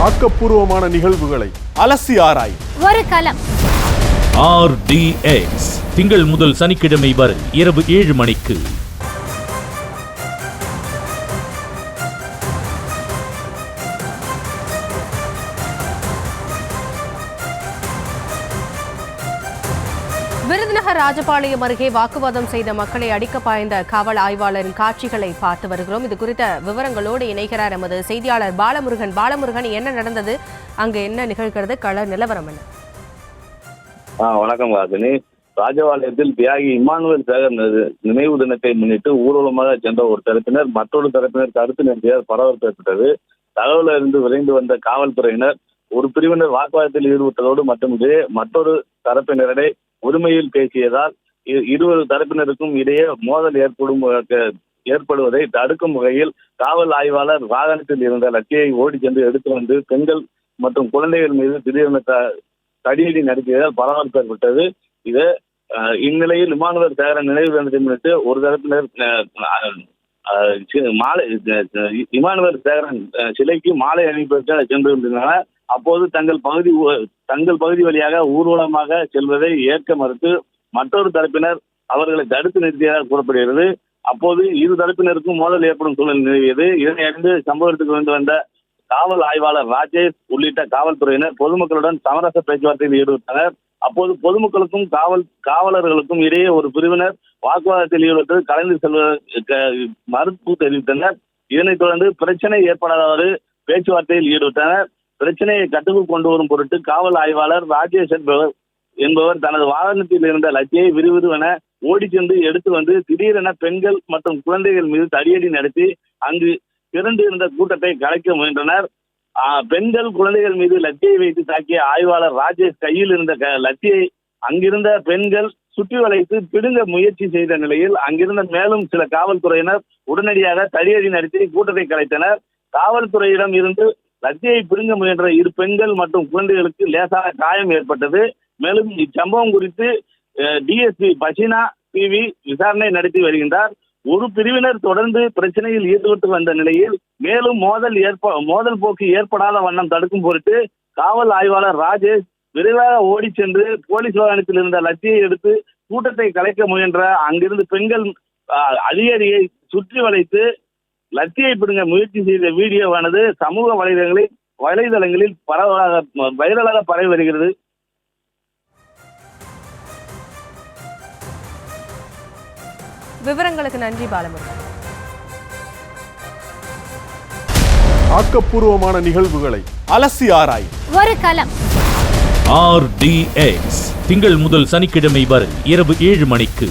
ஆக்கப்பூர்வமான நிகழ்வுகளை அலசி ஆராய் ஒரு களம். RDX திங்கள் முதல் சனிக்கிழமை வரை இரவு 7 மணிக்கு. விருதுநகர் ராஜபாளையம் அருகே வாக்குவாதம் செய்த மக்களை அடிக்க பாய்ந்த காவல் ஆய்வாளரின் காட்சிகளை பார்த்து வருகிறோம். இது குறித்த விவரங்களோடு இணைகிறார் எமது செய்தியாளர் பாலமுருகன். பாலமுருகன், என்ன நடந்தது, அங்கு என்ன நிகழ்கிறது, கள நிலவரம் என்ன? வணக்கம் வாசினி. ராஜபாளையத்தில் தியாகி இமானுவேல் சேகர் நினைவு தினத்தை முன்னிட்டு ஊர்வலமாக சென்ற ஒரு தரப்பினர் மற்றொரு தரப்பினர் கருத்து நிறுத்தியால் பரபரப்பு ஏற்பட்டது. தகவலிருந்து விரைந்து வந்த காவல்துறையினர் ஒரு பிரிவினர் வாக்குவாதத்தில் ஈடுபட்டதோடு மட்டுமின்றி மற்றொரு தரப்பினரிடையே உரிமையில் பேசியதால் இருவரு தரப்பினருக்கும் இடையே மோதல் ஏற்படுவதை தடுக்கும் வகையில் காவல் ஆய்வாளர் வாகனத்தில் இருந்த லட்சியை ஓடி சென்று எடுத்து வந்து பெண்கள் மற்றும் குழந்தைகள் மீது திடீரென தடியடி நடத்தியதால் பரபரப்பு ஏற்பட்டது. இது இந்நிலையில் இமானுவேல் சேகரன் நினைவு தினத்தை முன்னிட்டு ஒரு தரப்பினர் மாலை இமானுவேல் சேகரன் சிலைக்கு மாலை அணிவிப்பதற்காக சென்று கொண்டிருந்தனர். அப்போது தங்கள் பகுதி வழியாக ஊர்வலமாக செல்வதை ஏற்க மறுத்து மற்றொரு தரப்பினர் அவர்களை தடுத்து நிறுத்தியதாக கூறப்படுகிறது. அப்போது இரு தரப்பினருக்கும் மோதல் ஏற்படும் சூழல் நிலவியது. இதனை அறிந்து சம்பவத்துக்கு வந்து வந்த காவல் ஆய்வாளர் ராஜேஷ் உள்ளிட்ட காவல்துறையினர் பொதுமக்களுடன் சமரச பேச்சுவார்த்தையில் ஈடுபட்டனர். அப்போது பொதுமக்களுக்கும் காவலர்களுக்கும் இடையே ஒரு பிரிவினர் வாக்குவாதத்தில் ஈடுபட்டு கலந்து செல்வதற்கு மறுப்பு தெரிவித்தனர். இதனைத் தொடர்ந்து பிரச்சனை ஏற்படாதவாறு பேச்சுவார்த்தையில் ஈடுபட்டனர். பிரச்சனையை கட்டுக்குள் கொண்டு வரும் பொருட்டு காவல் ஆய்வாளர் ராஜேஷ் என்பவர் தனது வாகனத்தில் இருந்த லட்சியை விறுவிறுவென ஓடி சென்று எடுத்து வந்து திடீரென பெண்கள் மற்றும் குழந்தைகள் மீது தடியடி நடத்தி அங்கு திரண்டு இருந்த கூட்டத்தை கலைக்க முயன்றனர். பெண்கள் குழந்தைகள் மீது லட்சியை வைத்து தாக்கிய ஆய்வாளர் ராஜேஷ் கையில் இருந்த லட்சியை அங்கிருந்த பெண்கள் சுற்றி வளைத்து பிடுங்க முயற்சி செய்த நிலையில் அங்கிருந்த மேலும் சில காவல்துறையினர் உடனடியாக தடியடி நடத்தி கூட்டத்தை கலைத்தனர். காவல்துறையிடம் இருந்து லட்சியை பிடுங்க முயன்ற இரு பெண்கள் மற்றும் குழந்தைகளுக்கு லேசான காயம் ஏற்பட்டது. மேலும் இச்சம்பவம் குறித்து டிஎஸ்பி பசினா டிவி விசாரணை நடத்தி வருகின்றார். ஒரு பிரிவினர் தொடர்ந்து பிரச்சனையில் ஈடுபட்டு வந்த நிலையில் மேலும் மோதல் போக்கு ஏற்படாத வண்ணம் தடுக்கும் பொருட்டு காவல் ஆய்வாளர் ராஜேஷ் விரைவாக ஓடி சென்று போலீஸ் வாகனத்தில் இருந்த லட்சியை எடுத்து கூட்டத்தை கலைக்க முயன்ற அங்கிருந்து பெண்கள் அதிகாரியை சுற்றி வளைத்து லட்சியை பிடுங்க முயற்சி செய்த வீடியோவானது சமூக வலைதளங்களில் வைரலாக பரவி வருகிறது. விவரங்களுக்கு நன்றி பாலமுருகன். ஆக்கப்பூர்வமான நிகழ்வுகளை அலசி ஆராய் ஒரு களம். RDX திங்கள் முதல் சனிக்கிழமை வரை இரவு 7 மணிக்கு.